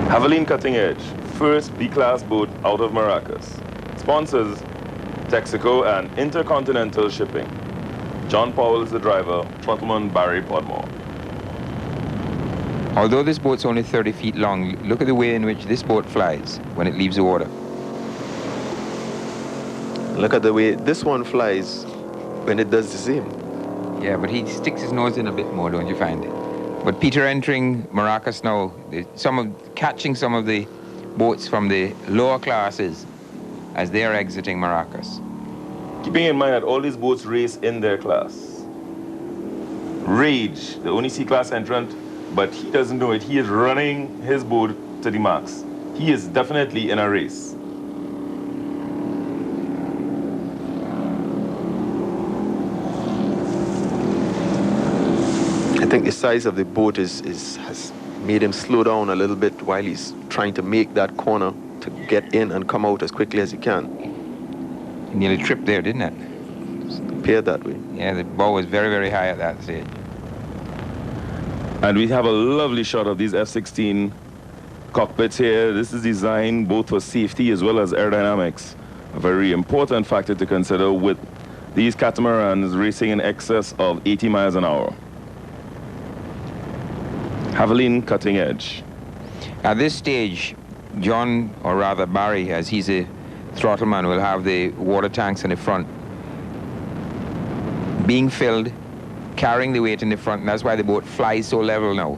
Javelin Cutting Edge, first B-class boat out of Maracas. Sponsors, Texaco and Intercontinental Shipping. John Powell is the driver, Throttleman Barry Podmore. Although this boat's only 30 feet long, look at the way in which this boat flies when it leaves the water. Look at the way this one flies when it does the same. Yeah, but he sticks his nose in a bit more, don't you find? But Peter entering Maracas now, catching some of the boats from the lower classes as they are exiting Maracas. Keeping in mind that all these boats race in their class. Rage, the only C-class entrant, but he doesn't know it. He is running his boat to the max. He is definitely in a race. I think the size of the boat has made him slow down a little bit while he's trying to make that corner to get in and come out as quickly as he can. He nearly tripped there, didn't it? It appeared that way. Yeah, the bow was very, very high at that stage. And we have a lovely shot of these F-16 cockpits here. This is designed both for safety as well as aerodynamics. A very important factor to consider with these catamarans racing in excess of 80 miles an hour. Javelin Cutting Edge. At this stage, John, or rather Barry, as he's a throttleman, will have the water tanks in the front being filled, carrying the weight in the front, and that's why the boat flies so level now.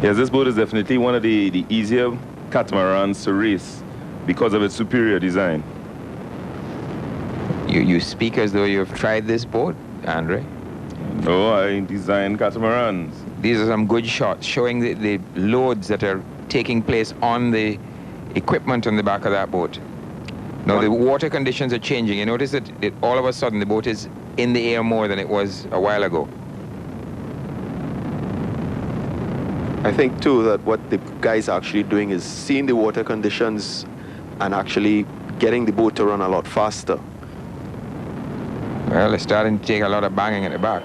Yes, this boat is definitely one of the easier catamarans to race because of its superior design. You speak as though you've tried this boat, Andre. No, I designed catamarans. These are some good shots showing the loads that are taking place on the equipment on the back of that boat. Now, the water conditions are changing. You notice that all of a sudden the boat is in the air more than it was a while ago. I think, too, that what the guys are actually doing is seeing the water conditions and actually getting the boat to run a lot faster. Well, it's starting to take a lot of banging at the back.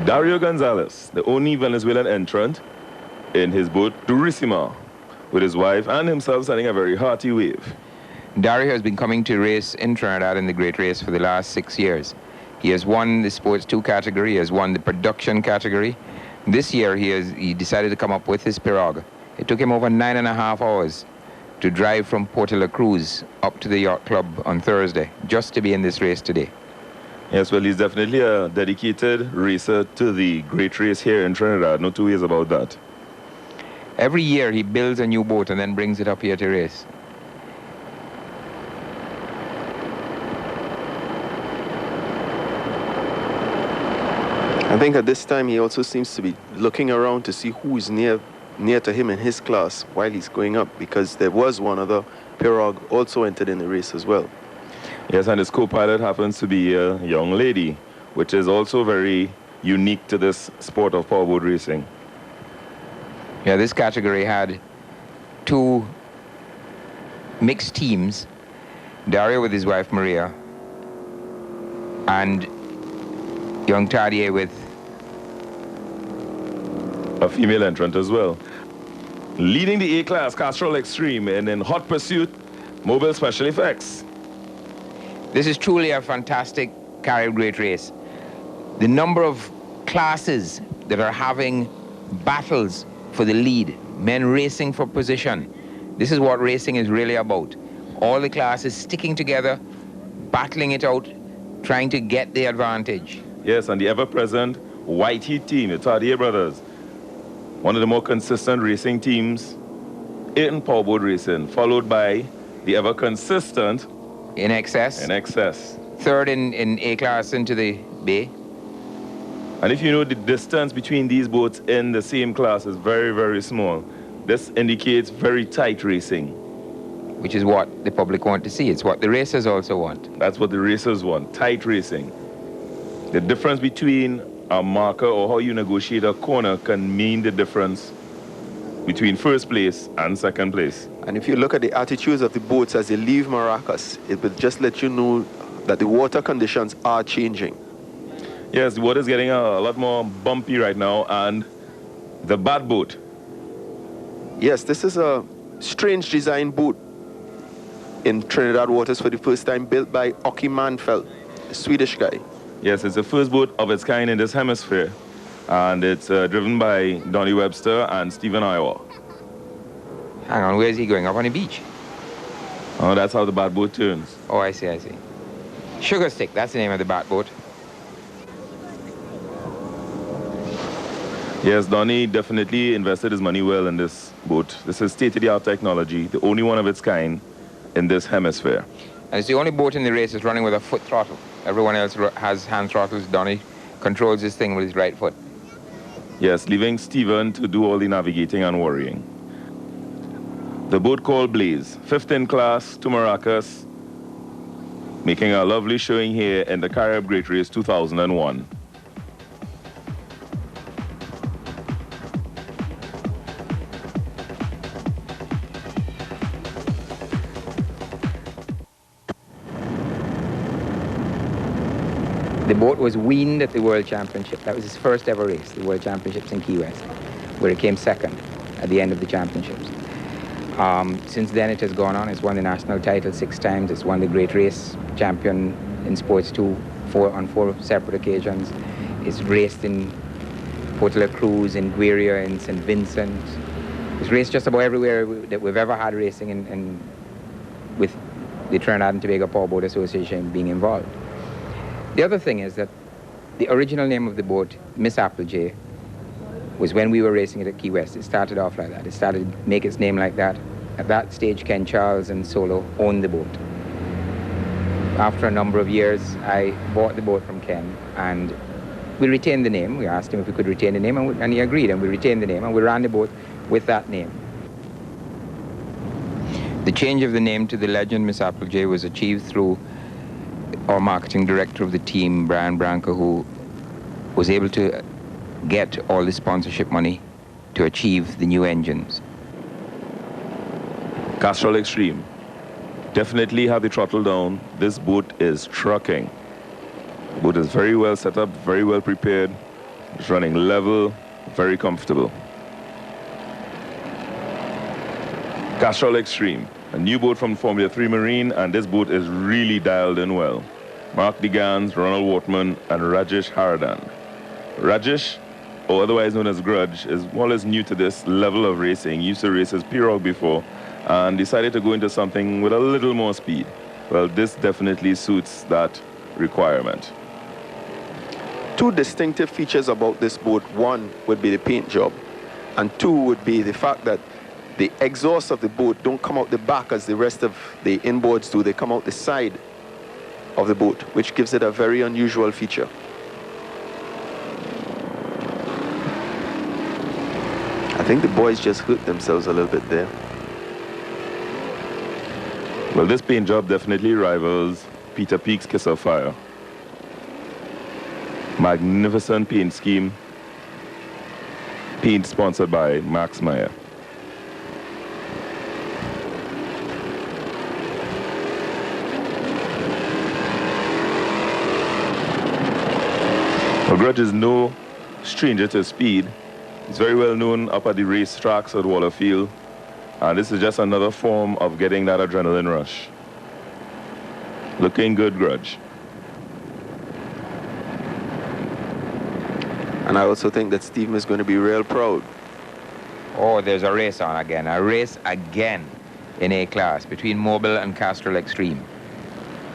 Dario Gonzalez, the only Venezuelan entrant in his boat, Durísima, with his wife and himself sending a very hearty wave. Dario has been coming to race in Trinidad in the Great Race for the last 6 years. He has won the Sports 2 category, he has won the Production category. This year he decided to come up with his pirogue. It took him over 9.5 hours to drive from Puerto La Cruz up to the yacht club on Thursday, just to be in this race today. Yes, well, he's definitely a dedicated racer to the Great Race here in Trinidad. No two ways about that. Every year he builds a new boat and then brings it up here to race. I think at this time he also seems to be looking around to see who is near to him in his class while he's going up, because there was one other pirogue also entered in the race as well. Yes, and his co-pilot happens to be a young lady, which is also very unique to this sport of powerboat racing. Yeah, this category had 2 mixed teams, Dario with his wife Maria, and young Tadier with a female entrant as well. Leading the A-class Castrol Extreme and in hot pursuit, Mobile Special Effects. This is truly a fantastic Carib Great Race. The number of classes that are having battles for the lead, men racing for position. This is what racing is really about. All the classes sticking together, battling it out, trying to get the advantage. Yes, and the ever-present White Heat team, the Tadier brothers. One of the more consistent racing teams in powerboat racing, followed by the ever-consistent In Excess. Third in A-class into the bay. And if you know, the distance between these boats in the same class is very, very small. This indicates very tight racing. Which is what the public want to see. It's what the racers also want. That's what the racers want, tight racing. The difference between a marker or how you negotiate a corner can mean the difference between first place and second place. And if you look at the attitudes of the boats as they leave Maracas, it will just let you know that the water conditions are changing. Yes, the water is getting a lot more bumpy right now, and The Bat Boat. Yes, this is a strange design boat in Trinidad waters for the first time, built by Ockie Manfeld, a Swedish guy. Yes, it's the first boat of its kind in this hemisphere. And it's driven by Donnie Webster and Stephen Iowa. Hang on, where's he going? Up on the beach? Oh, that's how the Bat Boat turns. Oh, I see, I see. Sugar Stick, that's the name of the Bat Boat. Yes, Donnie definitely invested his money well in this boat. This is state-of-the-art technology, the only one of its kind in this hemisphere. And it's the only boat in the race that's running with a foot throttle. Everyone else has hand throttles. Donnie controls this thing with his right foot. Yes, leaving Stephen to do all the navigating and worrying. The boat called Blaze, 5th in class to Maracas, making a lovely showing here in the Carib Great Race 2001. The boat was weaned at the World Championship. That was his first ever race, the World Championships in Key West, where it came second at the end of the championships. Since then it has gone on. It's won the national title 6 times. It's won the Great Race champion in sports on 4 separate occasions. It's raced in Port La Cruz, in Guiria, in St. Vincent. It's raced just about everywhere that we've ever had racing with the Trinidad and Tobago Powerboat Association being involved. The other thing is that the original name of the boat, Miss Applejay, was when we were racing it at Key West. It started off like that. It started to make its name like that. At that stage, Ken Charles and Solo owned the boat. After a number of years, I bought the boat from Ken, and we retained the name. We asked him if we could retain the name, and he agreed, and we retained the name, and we ran the boat with that name. The change of the name to the legend Miss Applejay was achieved through our marketing director of the team, Brian Branca, who was able to get all the sponsorship money to achieve the new engines. Castrol Extreme. Definitely have the throttle down. This boat is trucking. The boat is very well set up, very well prepared. It's running level, very comfortable. Castrol Extreme, a new boat from Formula 3 Marine, and this boat is really dialed in well. Mark DeGans, Ronald Wortman, and Rajesh Haradan. Rajesh, or otherwise known as Grudge, is more or less new to this level of racing. He used to race as Pires before, and decided to go into something with a little more speed. Well, this definitely suits that requirement. 2 distinctive features about this boat. 1 would be the paint job, and 2 would be the fact that the exhaust of the boat don't come out the back as the rest of the inboards do. They come out the side of the boat, which gives it a very unusual feature. I think the boys just hurt themselves a little bit there. Well, this paint job definitely rivals Peter Peak's Kiss of Fire. Magnificent paint scheme. Paint sponsored by Max Meyer. Well, Grudge is no stranger to speed. He's very well known up at the race tracks at Wallerfield. And this is just another form of getting that adrenaline rush. Looking good, Grudge. And I also think that Stephen is going to be real proud. Oh, there's a race on again. A race again in A class between Mobile and Castrol Extreme.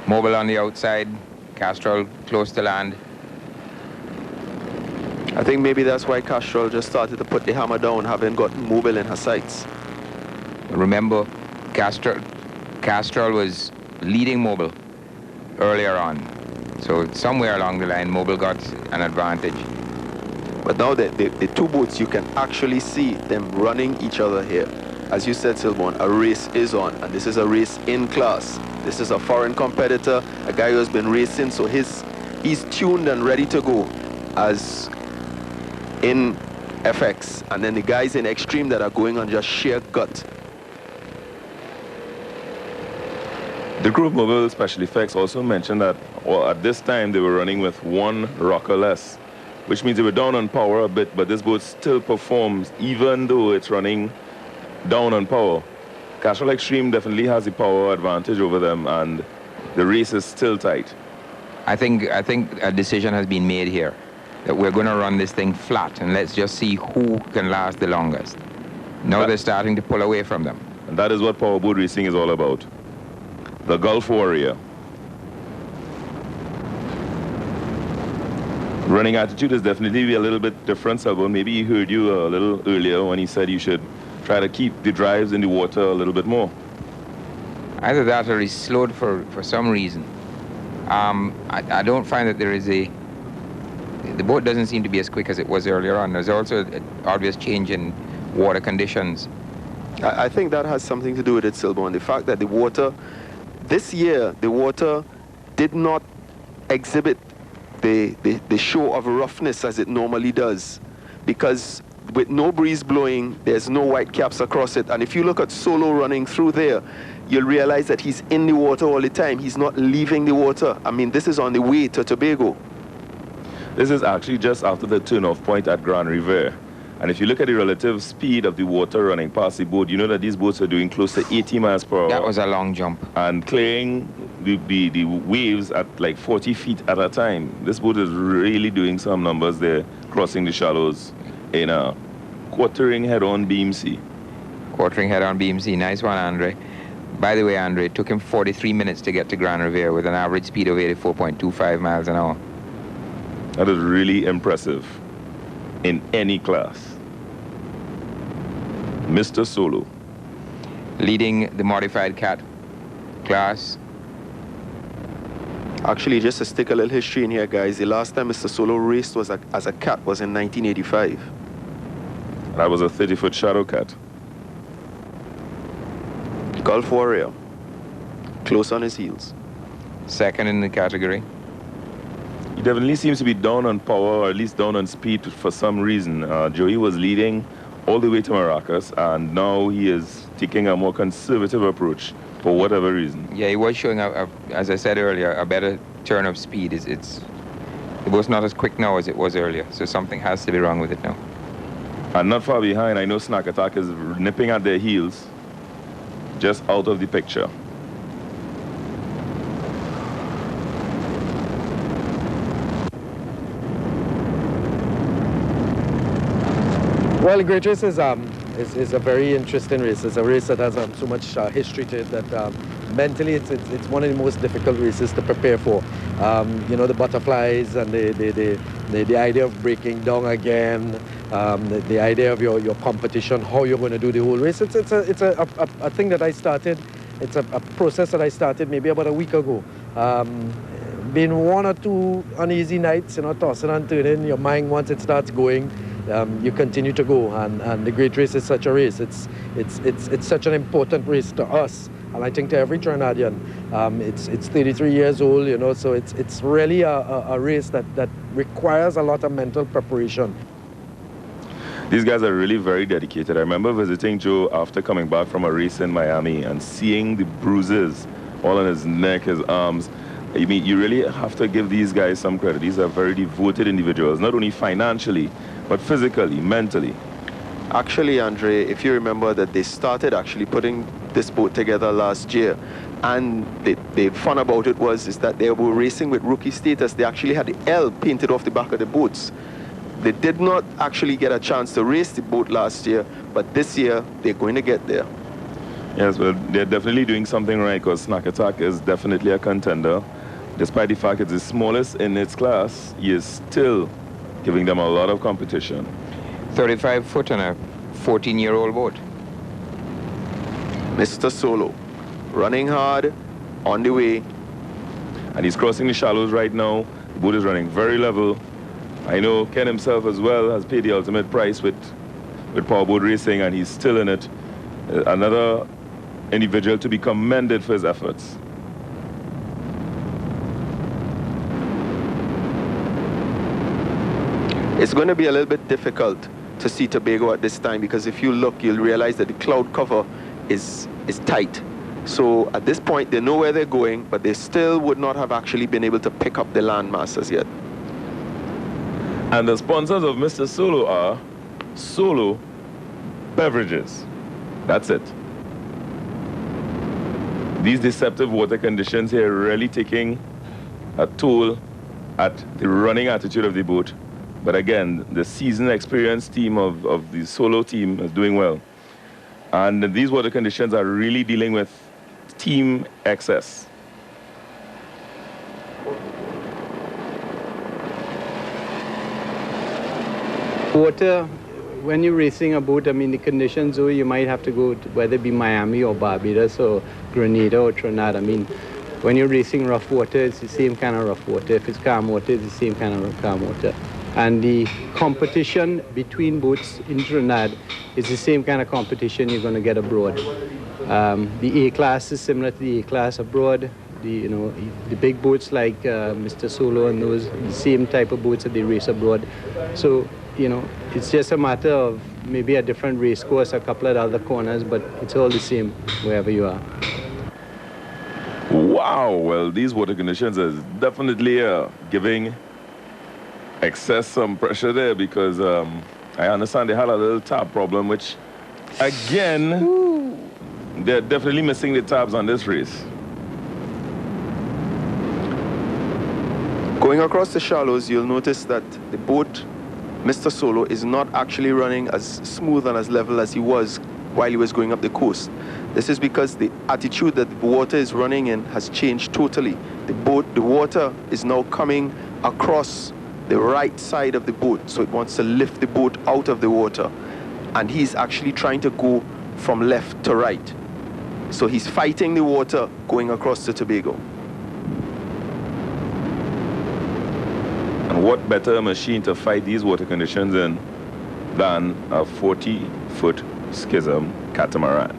Mobile on the outside, Castrol close to land. I think maybe that's why Castrol just started to put the hammer down, having gotten Mobile in her sights. Remember, Castrol was leading Mobile earlier on. So somewhere along the line, Mobile got an advantage. But now the 2 boats, you can actually see them running each other here. As you said, Silborn, a race is on, and this is a race in class. This is a foreign competitor, a guy who has been racing, so he's tuned and ready to go as in FX. And then the guys in Extreme that are going on just sheer gut. The crew of Mobile Special Effects also mentioned that at this time they were running with 1 rocker less. which means they were down on power a bit, but this boat still performs even though it's running down on power. Castrol Extreme definitely has the power advantage over them, and the race is still tight. I think a decision has been made here that we're going to run this thing flat and let's just see who can last the longest. Now they're starting to pull away from them. And that is what powerboat racing is all about. The Gulf Warrior. Running attitude is definitely a little bit different, Selborne. Maybe he heard you a little earlier when he said you should try to keep the drives in the water a little bit more. Either that or he's slowed for some reason. I don't find that there is the boat doesn't seem to be as quick as it was earlier on. There's also an obvious change in water conditions. I think that has something to do with it, Selborne. The fact that the water, this year, the water did not exhibit the show of roughness as it normally does, because with no breeze blowing, there's no white caps across it. And if you look at Solo running through there, you'll realize that he's in the water all the time. He's not leaving the water. I mean, this is on the way to Tobago. This is actually just after the turn-off point at Grand Riviere. And if you look at the relative speed of the water running past the boat, you know that these boats are doing close to 80 miles per hour. That was a long jump. And clearing the waves at like 40 feet at a time. This boat is really doing some numbers there, crossing the shallows in a quartering head-on beam C. Quartering head-on beam C. Nice one, Andre. By the way, Andre, it took him 43 minutes to get to Grand Riviere with an average speed of 84.25 miles an hour. That is really impressive in any class. Mr. Solo. Leading the modified cat class. Actually, just to stick a little history in here, guys, the last time Mr. Solo raced was as a cat was in 1985. That was a 30-foot shadow cat. Gulf Warrior, close on his heels. Second in the category. He definitely seems to be down on power, or at least down on speed for some reason. Joey was leading all the way to Maracas, and now he is taking a more conservative approach for whatever reason. Yeah, he was showing, as I said earlier, a better turn of speed. It was not as quick now as it was earlier, so something has to be wrong with it now. And not far behind, I know Snack Attack is nipping at their heels, just out of the picture. Well, the Great Race is a very interesting race. It's a race that has so much history to it that mentally it's one of the most difficult races to prepare for. You know, the butterflies and the idea of breaking down again, the idea of your competition, how you're going to do the whole race. It's a thing that I started. It's a process that I started maybe about a week ago. Been one or two uneasy nights, you know, tossing and turning. Your mind, once it starts going, you continue to go, and the Great Race is such a race. It's such an important race to us, and I think to every Trinidadian. It's 33 years old, you know, so it's really a race that requires a lot of mental preparation. These guys are really very dedicated. I remember visiting Joe after coming back from a race in Miami and seeing the bruises all on his neck, his arms. I mean, you really have to give these guys some credit. These are very devoted individuals, not only financially, but physically, mentally. Actually, Andre, if you remember that they started actually putting this boat together last year, and the fun about it is that they were racing with rookie status. They actually had the L painted off the back of the boats. They did not actually get a chance to race the boat last year, but this year they're going to get there. Yes, well, they're definitely doing something right, because Snack Attack is definitely a contender. Despite the fact it's the smallest in its class, he is still giving them a lot of competition. 35 foot on a 14-year-old boat. Mr. Solo, running hard, on the way. And he's crossing the shallows right now. The boat is running very level. I know Ken himself as well has paid the ultimate price with Powerboat Racing, and he's still in it. Another individual to be commended for his efforts. It's going to be a little bit difficult to see Tobago at this time, because if you look, you'll realize that the cloud cover is tight. So at this point, they know where they're going, but they still would not have actually been able to pick up the landmass as yet. And the sponsors of Mr. Solo are Solo Beverages. That's it. These deceptive water conditions here really taking a toll at the running attitude of the boat. But again, the seasoned, experienced team of the Solo team is doing well. And these water conditions are really dealing with team excess. Water, when you're racing a boat, I mean, the conditions, though, you might have to go to, whether it be Miami or Barbados or Grenada or Trinidad. I mean, when you're racing rough water, it's the same kind of rough water. If it's calm water, it's the same kind of calm water. And the competition between boats in Trinidad is the same kind of competition you're going to get abroad. The A-class is similar to the A-class abroad. The big boats like Mr. Solo and those, the same type of boats that they race abroad. So, it's just a matter of maybe a different race course, a couple of other corners, but it's all the same wherever you are. Wow, well, these water conditions is definitely giving excess some pressure there, because I understand they had a little tab problem, which, again, they're definitely missing the tabs on this race. Going across the shallows, you'll notice that the boat, Mr. Solo, is not actually running as smooth and as level as he was while he was going up the coast. This is because the attitude that the water is running in has changed totally. The water is now coming across the right side of the boat, so it wants to lift the boat out of the water. And he's actually trying to go from left to right. So he's fighting the water going across the Tobago. And what better machine to fight these water conditions in than a 40-foot schism catamaran?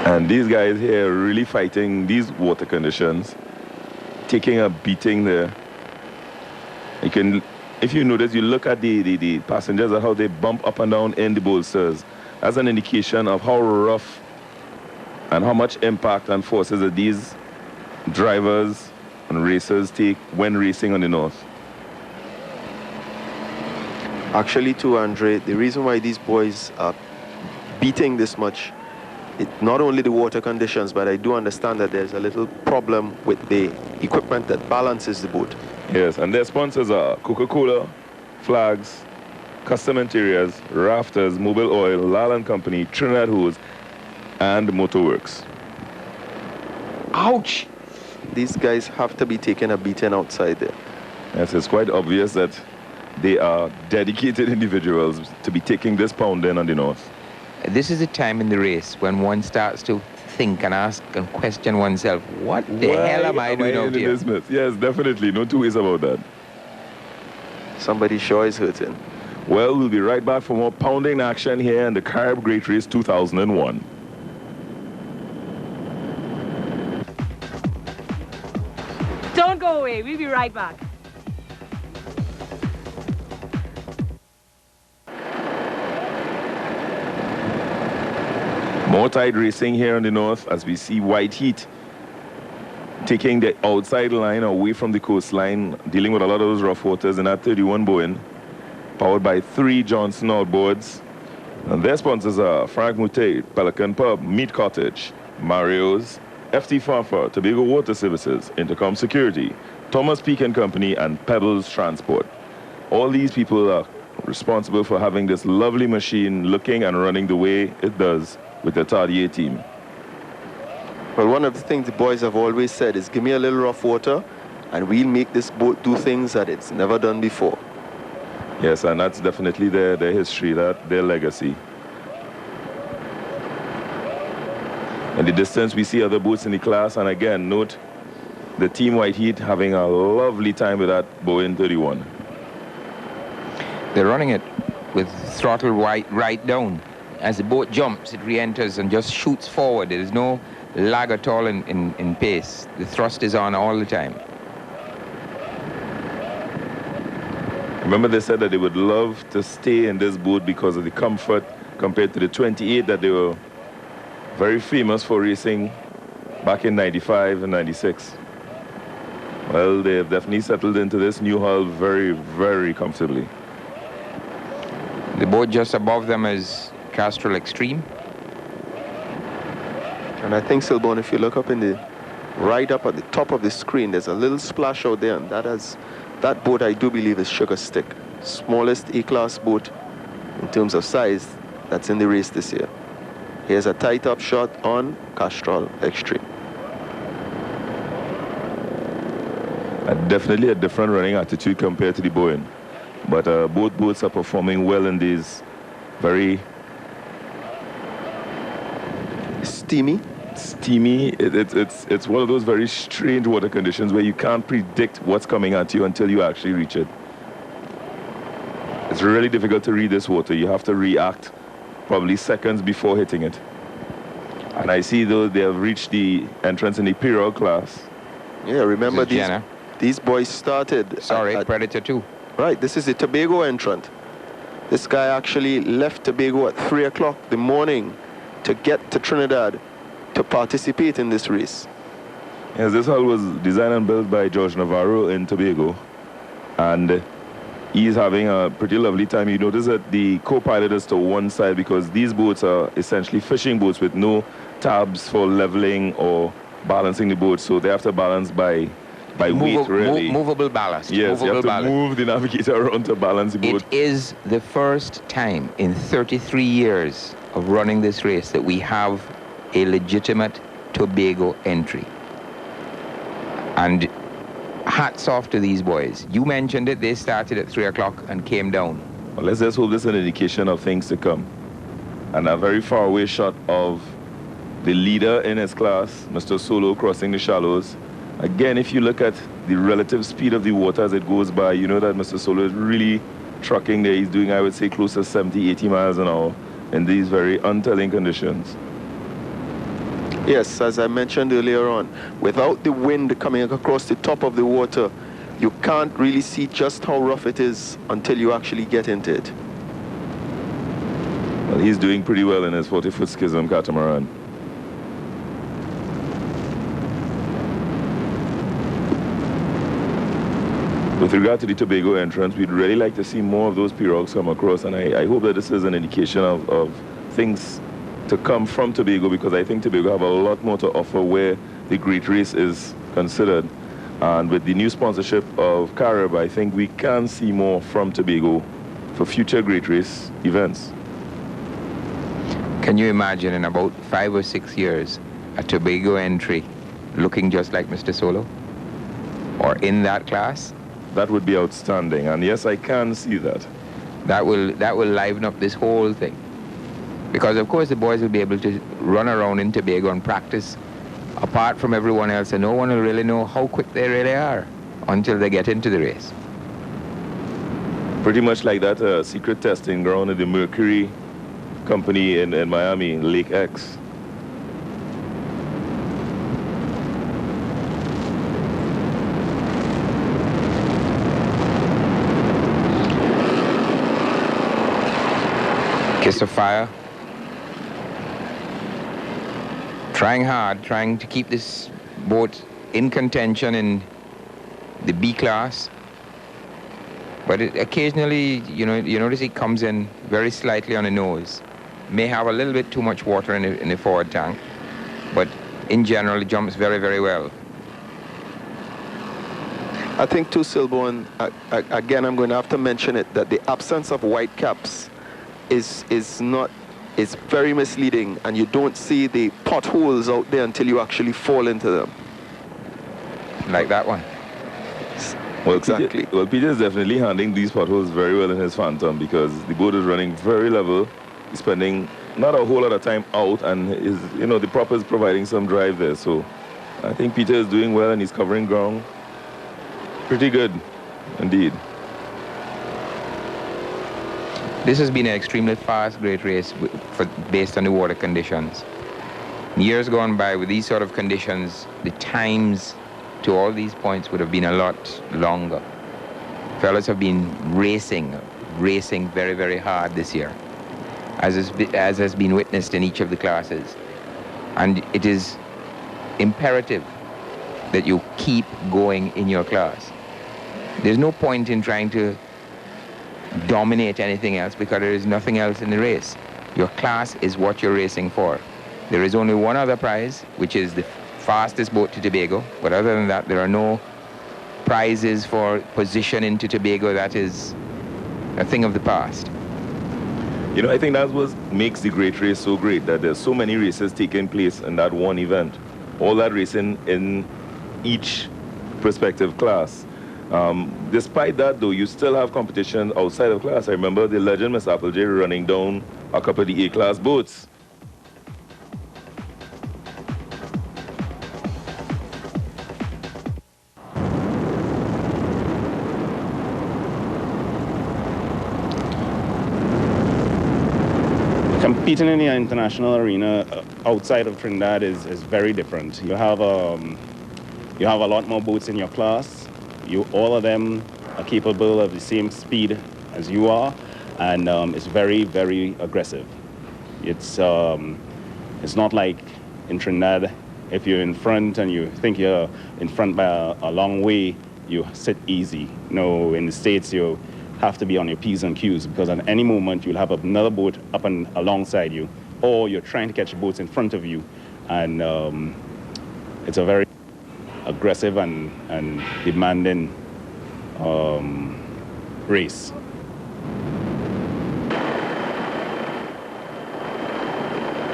And these guys here are really fighting these water conditions, taking a beating there. You can, if you notice, you look at the passengers and how they bump up and down in the bolsters. That's an indication of how rough and how much impact and forces that these drivers and racers take when racing on the north. Actually, too, Andre, the reason why these boys are beating this much, it's not only the water conditions, but I do understand that there's a little problem with the equipment that balances the boat. Yes, and their sponsors are Coca-Cola, Flags, Custom Interiors, Rafters, Mobile Oil, Lal & Company, Trinidad Hose, and Motorworks. Ouch! These guys have to be taking a beating outside there. Yes, it's quite obvious that they are dedicated individuals to be taking this pounding on the north. This is the time in the race when one starts to think and ask and question oneself, what the hell am I doing out here? Yes, definitely. No two ways about that. Somebody sure is hurting. Well, we'll be right back for more pounding action here in the Carib Great Race 2001. Don't go away. We'll be right back. More tide racing here in the north as we see White Heat taking the outside line away from the coastline, dealing with a lot of those rough waters in that 31 Boeing, powered by 3 Johnson outboards. And their sponsors are Frank Moutet, Pelican Pub, Meat Cottage, Mario's, FT Farfa, Tobago Water Services, Intercom Security, Thomas Peak & Company, and Pebbles Transport. All these people are responsible for having this lovely machine looking and running the way it does with the Tardier team. Well, one of the things the boys have always said is, give me a little rough water and we'll make this boat do things that it's never done before. Yes, and that's definitely their history, their legacy. In the distance, we see other boats in the class, and again, note the Team White Heat having a lovely time with that Boeing 31. They're running it with throttle right down. As the boat jumps, it re-enters and just shoots forward. There is no lag at all in pace. The thrust is on all the time. Remember, they said that they would love to stay in this boat because of the comfort compared to the 28 that they were very famous for racing back in 95 and 96. Well, they have definitely settled into this new hull very, very comfortably. The boat just above them is Castrol Extreme. And I think, Silbon, if you look up in the, right up at the top of the screen, there's a little splash out there, and that boat I do believe is Sugar Stick. Smallest A-class boat in terms of size that's in the race this year. Here's a tight up shot on Castrol Extreme. Definitely a different running attitude compared to the Boeing. But both boats are performing well in these very Steamy. It's one of those very strange water conditions where you can't predict what's coming at you until you actually reach it. It's really difficult to read this water. You have to react probably seconds before hitting it. And I see though they have reached the entrance in the Pires class. Yeah, remember Jenna. these boys started. Sorry, Predator 2. Right, this is the Tobago entrant. This guy actually left Tobago at 3 o'clock the morning to get to Trinidad to participate in this race. Yes, this hull was designed and built by George Navarro in Tobago. And he's having a pretty lovely time. You notice that the co-pilot is to one side because these boats are essentially fishing boats with no tabs for leveling or balancing the boat. So they have to balance by weight, really. Movable ballast. Yes, movable you have to ballast. move the navigator around to balance the boat. It is the first time in 33 years of running this race that we have a legitimate Tobago entry. And hats off to these boys. You mentioned it, they started at 3 o'clock and came down. Well, let's just hope this is an indication of things to come. And a very far away shot of the leader in his class, Mr. Solo, crossing the shallows. Again, if you look at the relative speed of the water as it goes by, you know that Mr. Solo is really trucking there. He's doing, I would say, close to 70, 80 miles an hour in these very untelling conditions. Yes, as I mentioned earlier on, without the wind coming across the top of the water, you can't really see just how rough it is until you actually get into it. Well, he's doing pretty well in his 40-foot schism catamaran. With regard to the Tobago entrance, we'd really like to see more of those pirogues come across, and I hope that this is an indication of things to come from Tobago, because I think Tobago have a lot more to offer where the Great Race is considered. And with the new sponsorship of Carib, I think we can see more from Tobago for future Great Race events. Can you imagine in about 5 or 6 years a Tobago entry looking just like Mr. Solo? Or in that class? That would be outstanding, and yes, I can see that. That will liven up this whole thing. Because of course the boys will be able to run around in Tobago and practice apart from everyone else, and no one will really know how quick they really are until they get into the race. Pretty much like that secret testing ground at the Mercury company in Miami, Lake X. Kiss of Fire. Trying hard, trying to keep this boat in contention in the B class. But occasionally, you notice it comes in very slightly on the nose. May have a little bit too much water in the forward tank, but in general, it jumps very, very well. I think too, Silbon, again, I'm going to have to mention it, that the absence of white caps is very misleading, and you don't see the potholes out there until you actually fall into them. Like that one. Well, exactly. Peter is definitely handling these potholes very well in his Phantom, because the boat is running very level. He's spending not a whole lot of time out, and the prop is providing some drive there. So I think Peter is doing well, and he's covering ground pretty good indeed. This has been an extremely fast, great race based on the water conditions. Years gone by with these sort of conditions, the times to all these points would have been a lot longer. Fellas have been racing very, very hard this year, as has been witnessed in each of the classes. And it is imperative that you keep going in your class. There's no point in trying to dominate anything else because there is nothing else in the race. Your class is what you're racing for. There is only one other prize, which is the fastest boat to Tobago, but other than that, there are no prizes for position into Tobago. That is a thing of the past. You know, I think that's what makes the Great Race so great, that there's so many races taking place in that one event. All that racing in each prospective class. Despite that, though, you still have competition outside of class. I remember the legend Miss Applejay running down a couple of the A-class boats. Competing in the international arena outside of Trinidad is very different. You have a lot more boats in your class. All of them are capable of the same speed as you are, and it's very, very aggressive. It's not like in Trinidad, if you're in front and you think you're in front by a long way, you sit easy. No, in the States, you have to be on your P's and Q's because at any moment you'll have another boat up and alongside you, or you're trying to catch boats in front of you, and it's a very aggressive and demanding race.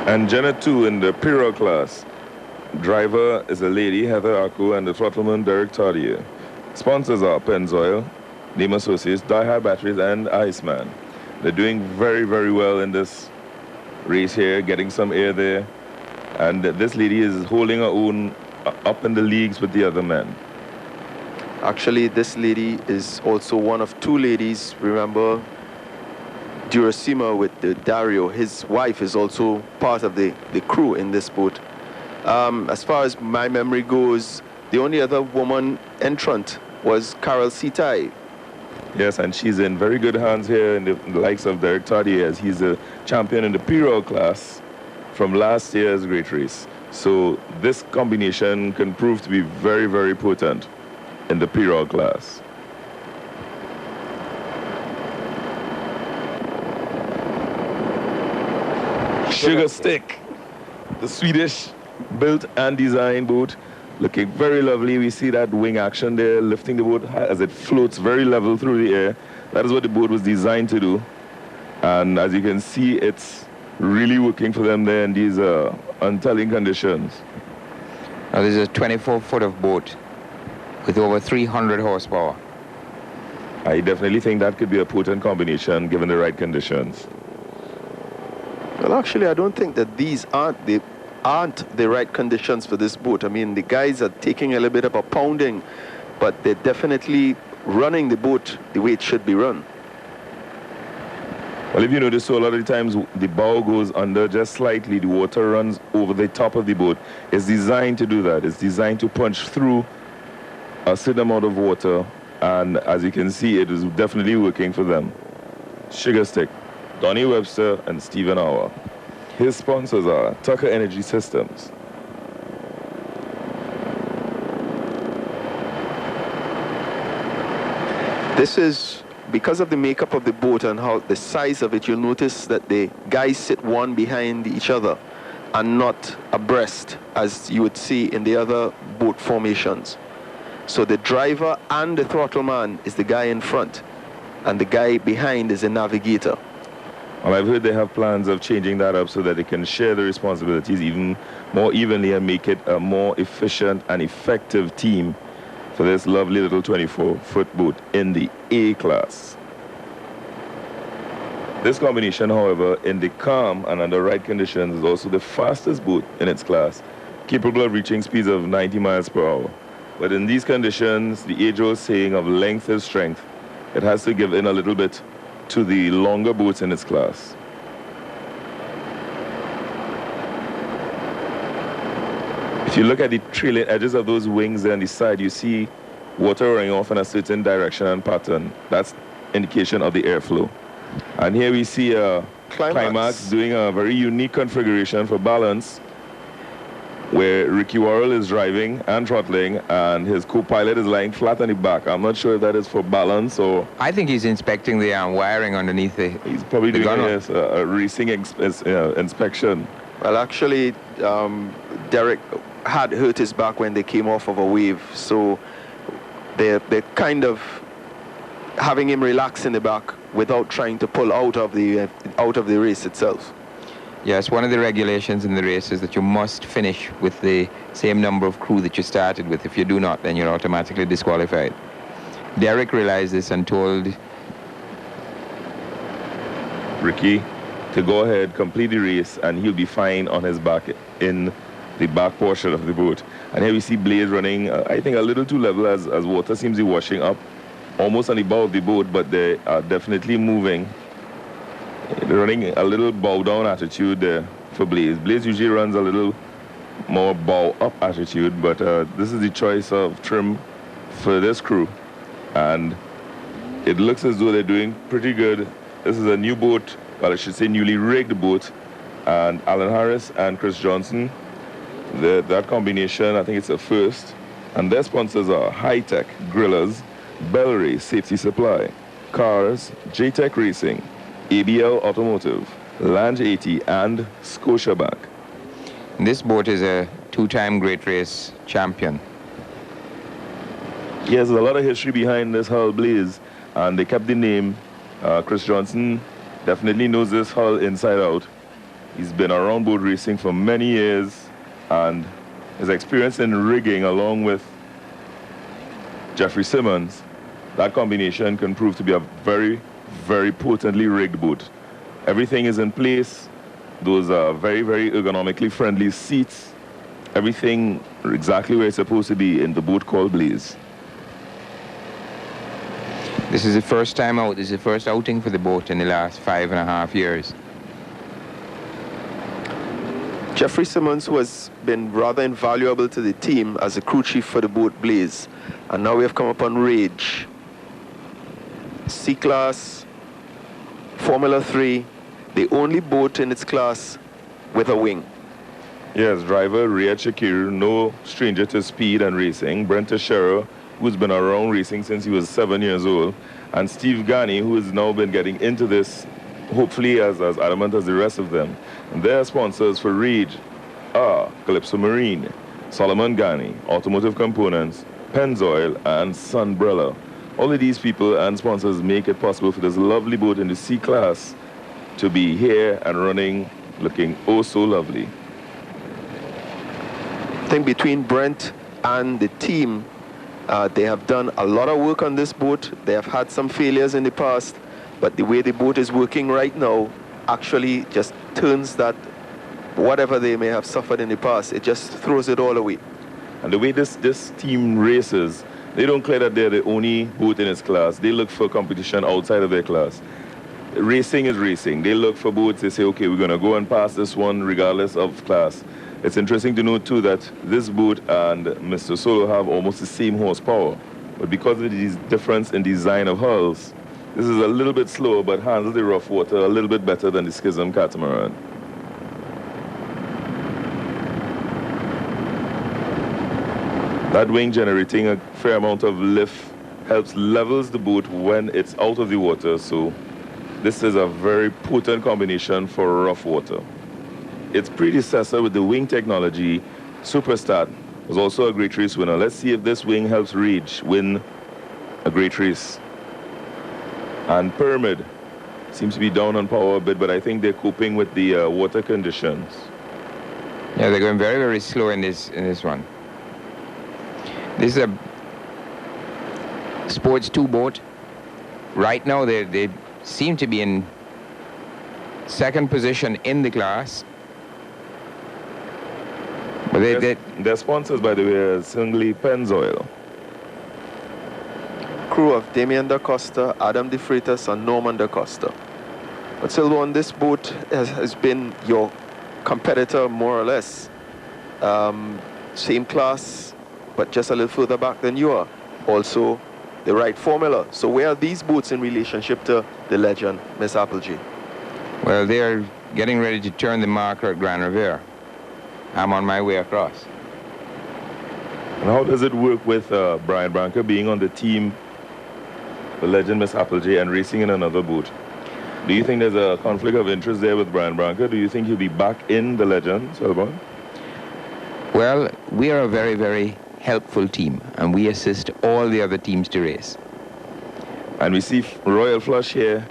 And Jenna 2 in the Pires class. Driver is a lady, Heather Arco, and the throttleman, Derek Tardier. Sponsors are Pennzoil, Name Associates, Die Hard Batteries, and Iceman. They're doing very, very well in this race here, getting some air there. And this lady is holding her own up in the leagues with the other men. Actually, this lady is also one of two ladies. Remember, Duracima with the Dario, his wife is also part of the crew in this boat. As far as my memory goes, the only other woman entrant was Carol Sitai. Yes, and she's in very good hands here in the likes of Derek Tardier, as he's a champion in the Pires class from last year's Great Race. So this combination can prove to be very, very potent in the Pires class. Sugar Stick, the Swedish built and designed boat, looking very lovely. We see that wing action there, lifting the boat as it floats very level through the air. That is what the boat was designed to do. And as you can see, it's really working for them there in these untelling conditions. Now, this is a 24-foot of boat with over 300 horsepower. I definitely think that could be a potent combination given the right conditions. Well, actually, I don't think that these aren't the right conditions for this boat. I mean, the guys are taking a little bit of a pounding, but they're definitely running the boat the way it should be run. Well, if you notice, so a lot of the times the bow goes under just slightly, the water runs over the top of the boat. It's designed to do that. It's designed to punch through a certain amount of water, and as you can see, it is definitely working for them. Sugar Stick, Donnie Webster, and Stephen Hour. His sponsors are Tucker Energy Systems. This is, because of the makeup of the boat and how the size of it, you'll notice that the guys sit one behind each other and not abreast as you would see in the other boat formations. So the driver and the throttle man is the guy in front, and the guy behind is the navigator. Well, I've heard they have plans of changing that up so that they can share the responsibilities even more evenly and make it a more efficient and effective team for this lovely little 24-foot boat in the A class. This combination, however, in the calm and under right conditions, is also the fastest boat in its class, capable of reaching speeds of 90 miles per hour. But in these conditions, the age-old saying of length is strength, it has to give in a little bit to the longer boats in its class. If you look at the trailing edges of those wings there on the side, you see water running off in a certain direction and pattern. That's indication of the airflow. And here we see a Climax doing a very unique configuration for balance. where Ricky Worrell is driving and throttling, and his co-pilot is lying flat on the back. I'm not sure if that is for balance or... I think he's inspecting the wiring underneath the... He's probably doing a racing inspection. Well, actually, Derek had hurt his back when they came off of a wave, so they're kind of having him relax in the back without trying to pull out of the race itself. Yes, one of the regulations in the race is that you must finish with the same number of crew that you started with. If you do not, then you're automatically disqualified. Derek realized this and told Ricky to go ahead, complete the race, and he'll be fine on his back in the back portion of the boat. And here we see Blaze running, I think, a little too level as water seems to be washing up almost on the bow of the boat, but they are definitely moving. They're running a little bow-down attitude there for Blaze. Blaze usually runs a little more bow-up attitude, but this is the choice of trim for this crew. And it looks as though they're doing pretty good. This is a new boat, well, I should say newly rigged boat. And Alan Harris and Chris Johnson, that combination, I think it's a first. And their sponsors are High-Tech, Grillers, Bellray, Safety Supply, Cars, J-Tech Racing, ABL Automotive, Lange 80, and Scotiabank. this boat is a two-time Great Race champion. Yes, there's a lot of history behind this hull, Blaze, and they kept the name. Chris Johnson definitely knows this hull inside out. He's been around boat racing for many years, and his experience in rigging along with Jeffrey Simmons, that combination can prove to be a very, very potently rigged boat. Everything is in place. Those are very, very ergonomically friendly seats. Everything exactly where it's supposed to be in the boat called Blaze. This is the first time out. This is the first outing for the boat in the last 5.5 years. Jeffrey Simmons, who has been rather invaluable to the team as a crew chief for the boat Blaze. And now we have come upon Rage. C-Class, Formula 3, the only boat in its class with a wing. Yes, driver Riyad Shakir, no stranger to speed and racing. Brent Teixeira, who's been around racing since he was 7 years old. And Steve Gani, who has now been getting into this, hopefully as adamant as the rest of them. And their sponsors for Rage are Calypso Marine, Solomon Gani, Automotive Components, Pennzoil, and Sunbrella. All of these people and sponsors make it possible for this lovely boat in the C-Class to be here and running, looking oh so lovely. I think between Brent and the team, they have done a lot of work on this boat. They have had some failures in the past, but the way the boat is working right now actually just turns that whatever they may have suffered in the past, it just throws it all away. And the way this team races, they don't claim that they're the only boat in its class. They look for competition outside of their class. Racing is racing. They look for boats. They say, okay, we're going to go and pass this one regardless of class. It's interesting to note, too, that this boat and Mr. Solo have almost the same horsepower. But because of this difference in design of hulls, this is a little bit slower, but handles the rough water a little bit better than the Schism catamaran. That wing generating a fair amount of lift helps levels the boat when it's out of the water, so this is a very potent combination for rough water. Its predecessor with the wing technology, Superstat, was also a Great Race winner. Let's see if this wing helps Rage win a Great Race. And Pyramid seems to be down on power a bit, but I think they're coping with the water conditions. Yeah, they're going very, very slow in this one. This is a Sports 2 boat. Right now, they seem to be in second position in the class. But their sponsors, by the way, are singly Pennzoil. Crew of Damian Da Costa, Adam De Freitas, and Norman Da Costa. But Silvan, this boat has been your competitor more or less. Same class, but just a little further back than you are. Also, the right formula. So where are these boats in relationship to the legend, Miss Applegate? Well, they're getting ready to turn the marker at Grand Riviere. I'm on my way across. And how does it work with Brian Branca being on the team, the legend Miss Applejay, and racing in another boat? Do you think there's a conflict of interest there with Brian Branca? Do you think he'll be back in the legend, Selborne? Well, we are a very, very helpful team, and we assist all the other teams to race. And we see Royal Flush here,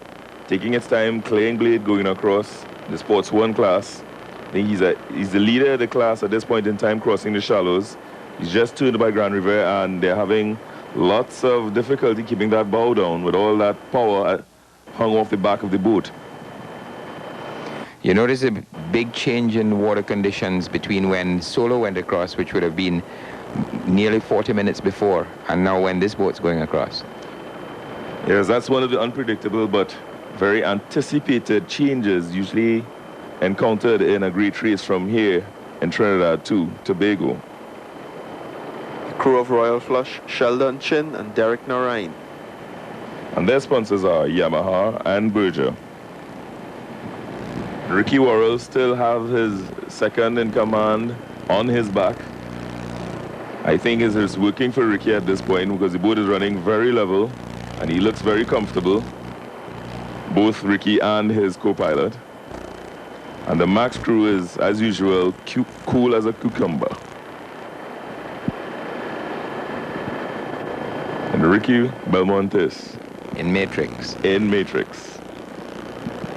taking its time, clearing blade, going across the Sports 1 class. I think he's the leader of the class at this point in time, crossing the shallows. He's just turned by Grand River, and they're having lots of difficulty keeping that bow down with all that power hung off the back of the boat. You notice a big change in water conditions between when Solo went across, which would have been nearly 40 minutes before, and now when this boat's going across. Yes, that's one of the unpredictable but very anticipated changes usually encountered in a great race from here in Trinidad to Tobago. The crew of Royal Flush, Sheldon Chin and Derek Narain. And their sponsors are Yamaha and Berger. Ricky Worrell still have his second in command on his back. I think it's working for Ricky at this point because the boat is running very level and he looks very comfortable, both Ricky and his co-pilot. And the Max crew is, as usual, cool as a cucumber. And Ricky Belmontes. In Matrix. In Matrix.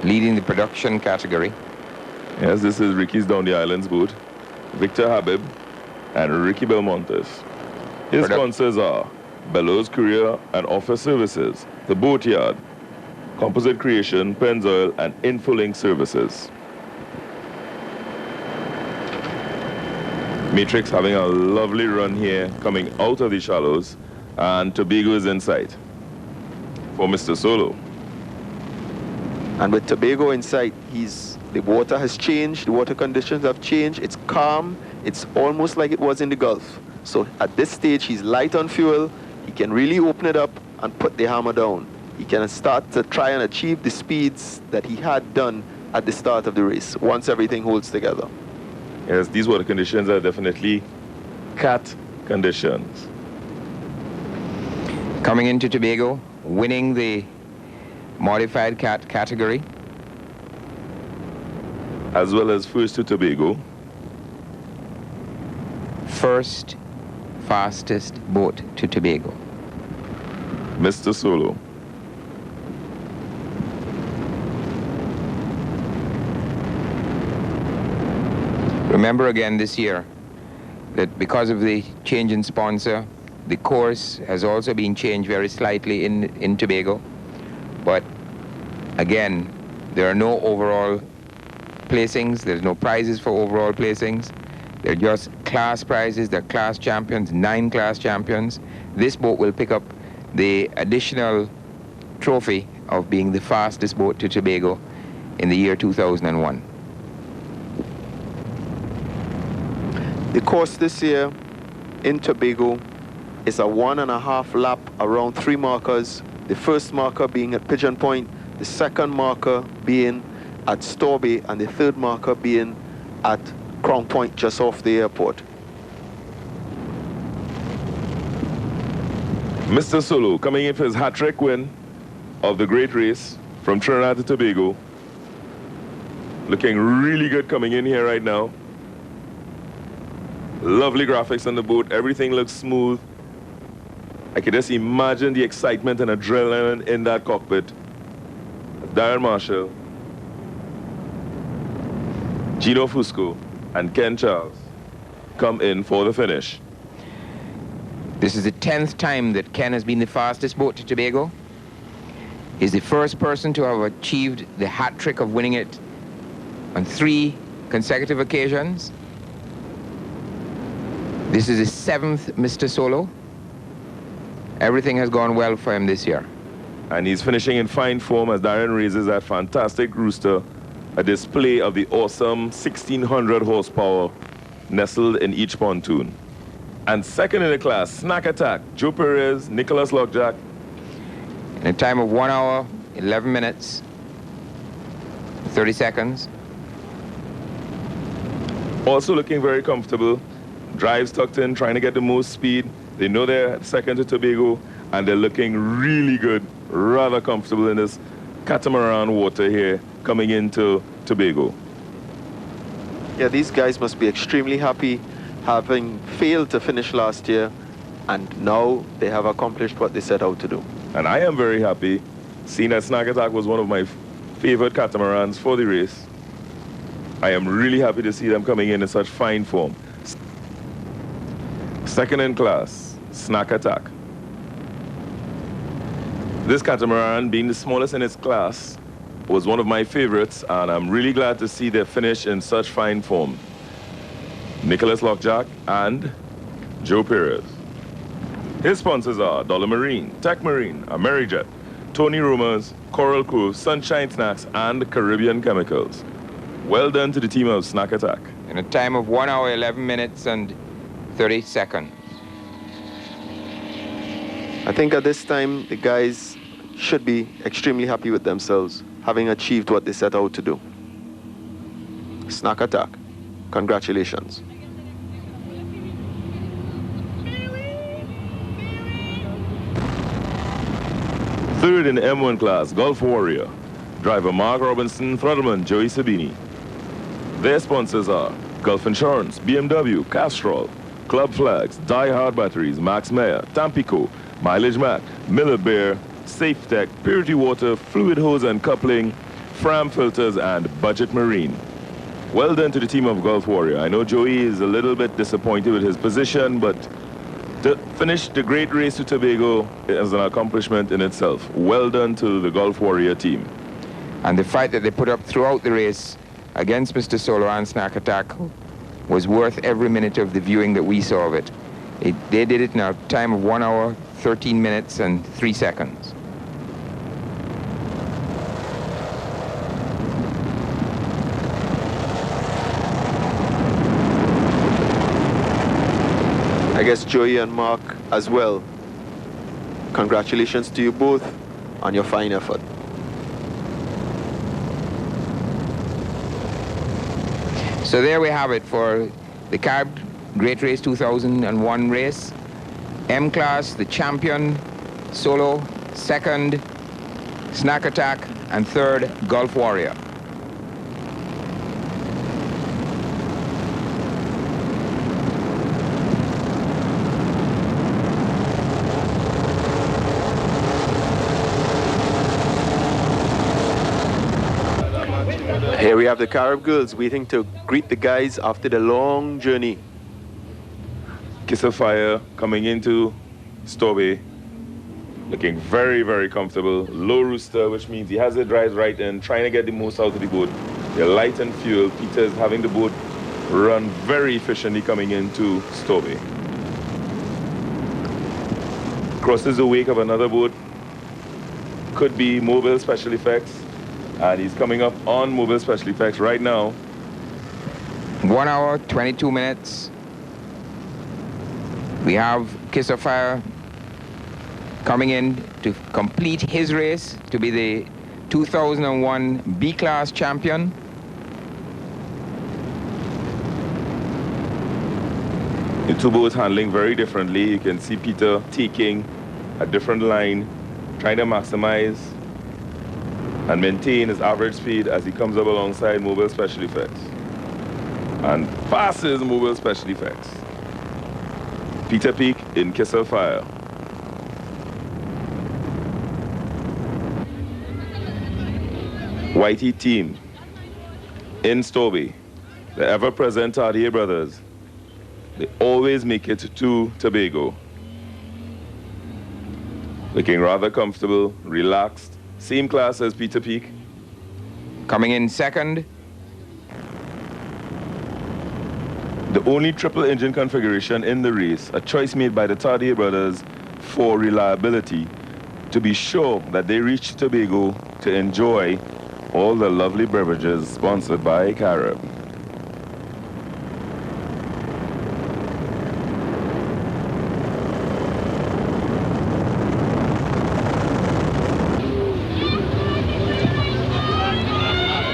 Leading the production category. Yes, this is Ricky's Down the Islands boat. Victor Habib and Ricky Belmontes. His sponsors are Bellows Courier and Office Services, The Boatyard, Composite Creation, Pennzoil, and Infolink Services. Matrix having a lovely run here, coming out of the shallows, and Tobago is in sight for Mr. Solo. And with Tobago in sight, the water has changed, the water conditions have changed, it's calm, it's almost like it was in the Gulf. So at this stage, he's light on fuel, he can really open it up and put the hammer down. He can start to try and achieve the speeds that he had done at the start of the race, once everything holds together. Yes, these water conditions are definitely cat conditions. Coming into Tobago, winning the modified cat category. As well as first to Tobago. First fastest boat to Tobago. Mr. Solo. Remember again this year that because of the change in sponsor, the course has also been changed very slightly in Tobago. But again, there are no overall placings. There's no prizes for overall placings. They're just class prizes. They're class champions, 9 class champions. This boat will pick up the additional trophy of being the fastest boat to Tobago in the year 2001. The course this year in Tobago is a 1.5 lap around 3 markers. The first marker being at Pigeon Point, the second marker being at Storby, and the third marker being at Crown Point just off the airport. Mr. Solo coming in for his hat-trick win of the Great Race from Trinidad to Tobago. Looking really good coming in here right now. Lovely graphics on the boat. Everything looks smooth. I can just imagine the excitement and adrenaline in that cockpit. Darin Marshall, Gino Fusco, and Ken Charles come in for the finish. This is the 10th time that Ken has been the fastest boat to Tobago. He's the first person to have achieved the hat trick of winning it on 3 consecutive occasions. This is his 7th Mr. Solo. Everything has gone well for him this year. And he's finishing in fine form as Darin raises that fantastic rooster, a display of the awesome 1,600 horsepower nestled in each pontoon. And second in the class, Snack Attack, Joe Pires, Nicholas Lok Jack. In a time of 1 hour, 11 minutes, 30 seconds. Also looking very comfortable. Drives tucked in, trying to get the most speed. They know they're second to Tobago, and they're looking really good, rather comfortable in this catamaran water here coming into Tobago. Yeah, these guys must be extremely happy, having failed to finish last year, and now they have accomplished what they set out to do. And I am very happy, seeing that Snack Attack was one of my favorite catamarans for the race. I am really happy to see them coming in such fine form. Second in class, Snack Attack. This catamaran, being the smallest in its class, was one of my favorites, and I'm really glad to see they finish in such fine form. Nicholas Lok Jack and Joe Pires. His sponsors are Dollar Marine, Tech Marine, Amerijet, Tony Roma's, Coral Cove, Sunshine Snacks, and Caribbean Chemicals. Well done to the team of Snack Attack. In a time of 1 hour, 11 minutes, and 30 seconds. I think at this time, the guys should be extremely happy with themselves, having achieved what they set out to do. Snack Attack, congratulations. Third in the M1 class, Gulf Warrior. Driver Mark Robinson, Throttleman Joey Sabini. Their sponsors are Gulf Insurance, BMW, Castrol, Club Flags, Die Hard Batteries, Max Meyer, Tampico, Mileage Mac, Miller Bear, Safe Tech, Purity Water, Fluid Hose and Coupling, Fram Filters, and Budget Marine. Well done to the team of Gulf Warrior. I know Joey is a little bit disappointed with his position, but to finish the Great Race to Tobago is an accomplishment in itself. Well done to the Gulf Warrior team. And the fight that they put up throughout the race against Mr. Solo and Snack Attack was worth every minute of the viewing that we saw of it. They did it in a time of 1 hour, 13 minutes, and 3 seconds. I guess Joey and Mark as well. Congratulations to you both on your fine effort. So there we have it for the Carib Great Race 2001 race. M class, the champion, Solo, second, Snack Attack, and third, Gulf Warrior. Here we have the Carib girls waiting to greet the guys after the long journey. Kiss of Fire coming into Stowbay, looking very, very comfortable. Low rooster, which means he has the drives right in, trying to get the most out of the boat. They're light in fuel. Peter's having the boat run very efficiently coming into Stowbay. Crosses the wake of another boat. Could be Mobile Special Effects. And he's coming up on Mobile Special Effects right now. 1 hour, 22 minutes. We have Kiss of Fire coming in to complete his race to be the 2001 B-Class champion. The two boats handling very differently. You can see Peter taking a different line, trying to maximize and maintain his average speed as he comes up alongside Mobile Special Effects. And passes Mobile Special Effects. Peter Peak in Kiss of Fire. Whitey team in Stowbay, the ever-present Tardier brothers. They always make it to Tobago. Looking rather comfortable, relaxed. Same class as Peter Peak. Coming in second. The only triple engine configuration in the race, a choice made by the Tardier brothers for reliability, to be sure that they reach Tobago to enjoy all the lovely beverages sponsored by Carib.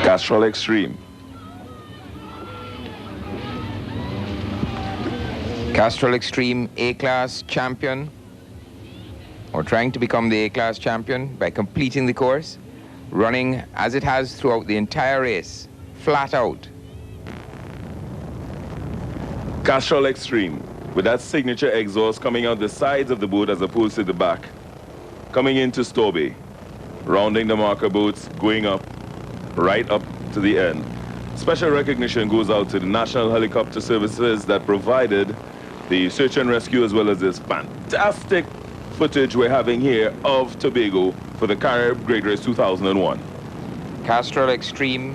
Castrol Extreme. Castrol Extreme A-Class champion, or trying to become the A-Class champion by completing the course, running as it has throughout the entire race, flat out. Castrol Extreme, with that signature exhaust coming out the sides of the boat as opposed to the back. Coming into Storbay, rounding the marker boats, going up, right up to the end. Special recognition goes out to the National Helicopter Services that provided the search and rescue, as well as this fantastic footage we're having here of Tobago for the Carib Great Race 2001. Castrol Extreme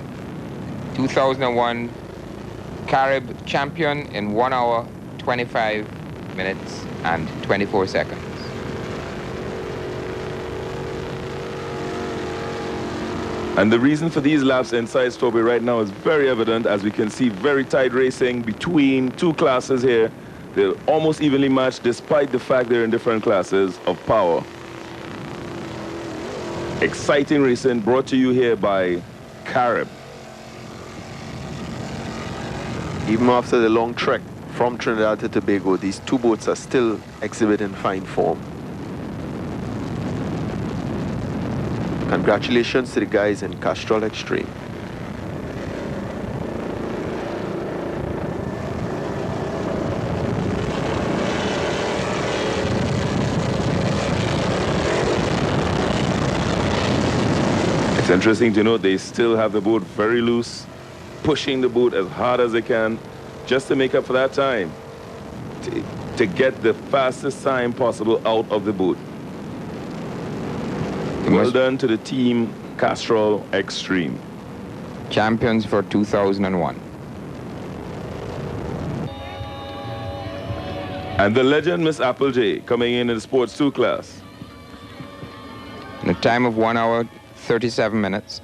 2001 Carib champion in 1 hour, 25 minutes and 24 seconds. And the reason for these laps inside Storbay right now is very evident, as we can see very tight racing between two classes here. They're almost evenly matched despite the fact they're in different classes of power. Exciting racing brought to you here by Carib. Even after the long trek from Trinidad to Tobago, these two boats are still exhibiting fine form. Congratulations to the guys in Castrol Extreme. It's interesting to note they still have the boat very loose, pushing the boat as hard as they can just to make up for that time, to get the fastest time possible out of the boat. Well done to the team Castrol Extreme. Champions for 2001. And the legend Miss Applejay coming in the Sports 2 class. In a time of 1 hour, 37 minutes.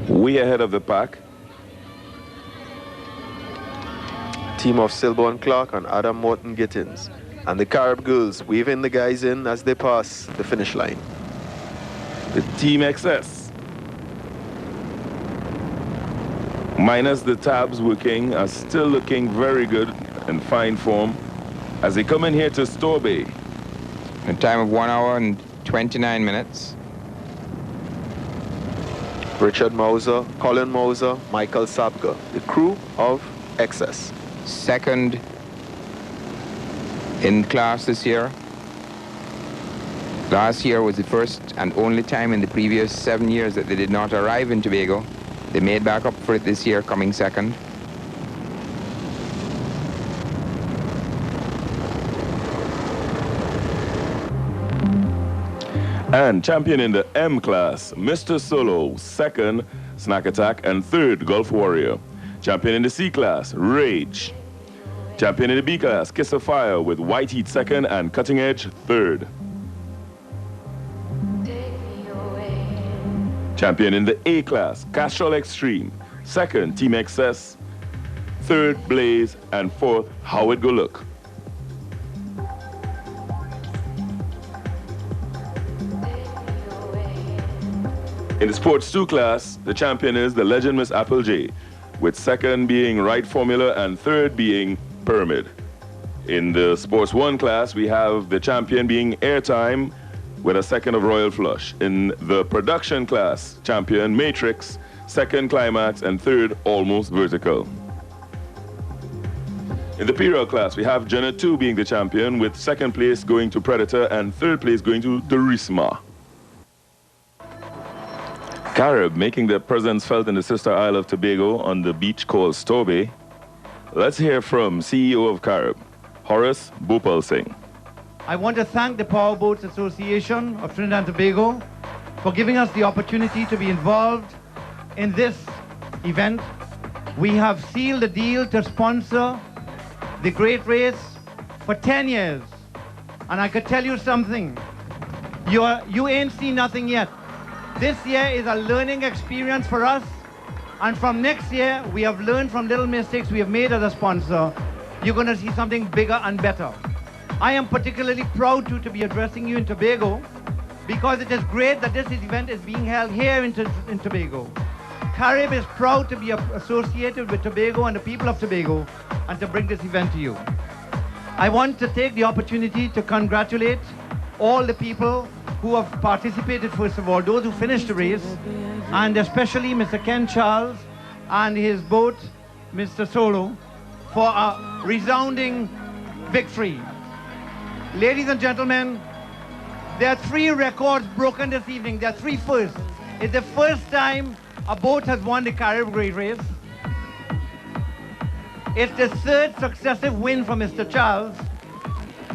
Way ahead of the pack. Team of Silborn Clark and Adam Morton Gittins. And the Carib girls waving the guys in as they pass the finish line. The Team XS, minus the tabs working, are still looking very good in fine form as they come in here to Storbay. In a time of 1 hour and 29 minutes. Richard Mauser, Colin Mauser, Michael Sapga, the crew of XS. Second in class this year. Last year was the first and only time in the previous 7 years that they did not arrive in Tobago. They made back up for it this year, coming second. And champion in the M class, Mr. Solo, second, Snack Attack, and third, Gulf Warrior. Champion in the C class, Rage. Champion in the B class, Kiss of Fire, with White Heat second and Cutting Edge third. Champion in the A class, Castrol Extreme, second, Team XS, third, Blaze, and fourth, How It Go Look. In the Sports 2 class, the champion is the legend Miss Applejay, with second being Right Formula and third being Pyramid. In the Sports 1 class, we have the champion being Airtime with a second of Royal Flush. In the production class, champion Matrix, second Climax, and third Almost Vertical. In the Pires class, we have Jenna 2 being the champion, with second place going to Predator and third place going to Turisma. Carib making their presence felt in the sister isle of Tobago on the beach called Storbay. Let's hear from CEO of Carib, Horace Bhopal Singh. I want to thank the Powerboats Association of Trinidad and Tobago for giving us the opportunity to be involved in this event. We have sealed a deal to sponsor the Great Race for 10 years. And I could tell you something, you ain't seen nothing yet. This year is a learning experience for us, and from next year, we have learned from little mistakes we have made as a sponsor. You're going to see something bigger and better. I am particularly proud to be addressing you in Tobago, because it is great that this event is being held here in Tobago. Carib is proud to be associated with Tobago and the people of Tobago and to bring this event to you. I want to take the opportunity to congratulate all the people who have participated, first of all, those who finished the race, and especially Mr. Ken Charles and his boat, Mr. Solo, for a resounding victory. Ladies and gentlemen, there are 3 records broken this evening. There are 3 firsts. It's the first time a boat has won the Carib Great Race. It's the 3rd successive win for Mr. Charles,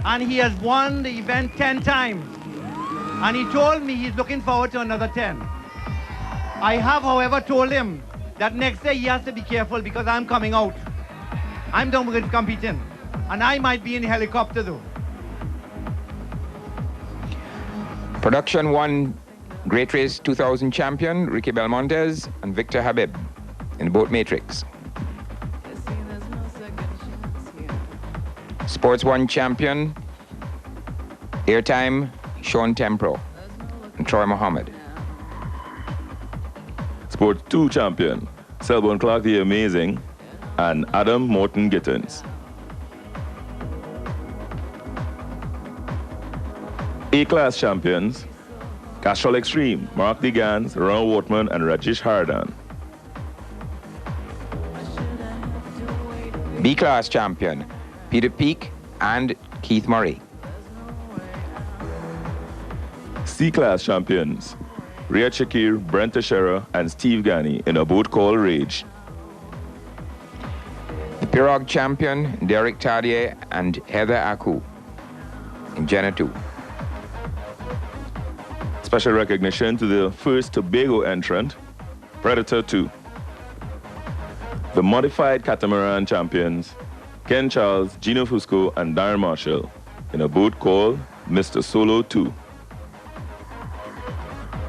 and he has won the event 10 times. And he told me he's looking forward to another 10. I have, however, told him that next day he has to be careful because I'm coming out. I'm done with competing, and I might be in the helicopter though. Production 1 Great Race 2000 champion Ricky Belmontes and Victor Habib in the boat Matrix. Sports 1 champion Airtime Sean Tempro and Troy Muhammad. Sport 2 champion Selborne Clark the Amazing and Adam Morton Gittins. A-class champions Castrol Extreme, Mark Degans, Ron Wortman and Rajesh Hardan. B-class champion Peter Peak and Keith Murray. C-class champions Riyad Shakir, Brent Teixeira and Steve Gani in a boat called Rage. The Pirogue champion Derek Tardier and Heather Aku in Jenna 2. Special recognition to the first Tobago entrant, Predator 2. The modified catamaran champions, Ken Charles, Gino Fusco, and Darin Marshall, in a boat called Mr. Solo 2.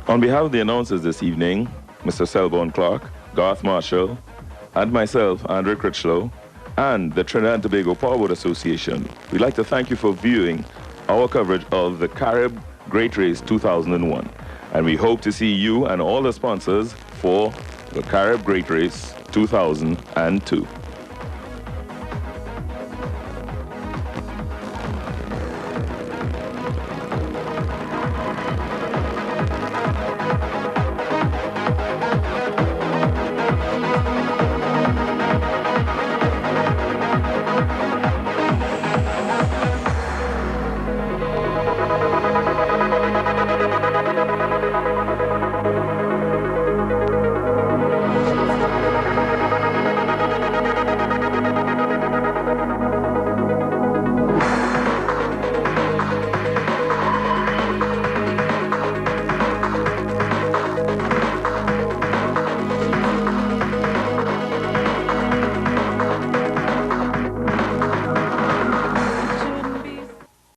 On behalf of the announcers this evening, Mr. Selborne Clark, Garth Marshall, and myself, Andre Critchlow, and the Trinidad and Tobago Powerboat Association, we'd like to thank you for viewing our coverage of the Carib Great Race 2001. And we hope to see you and all the sponsors for the Carib Great Race 2002.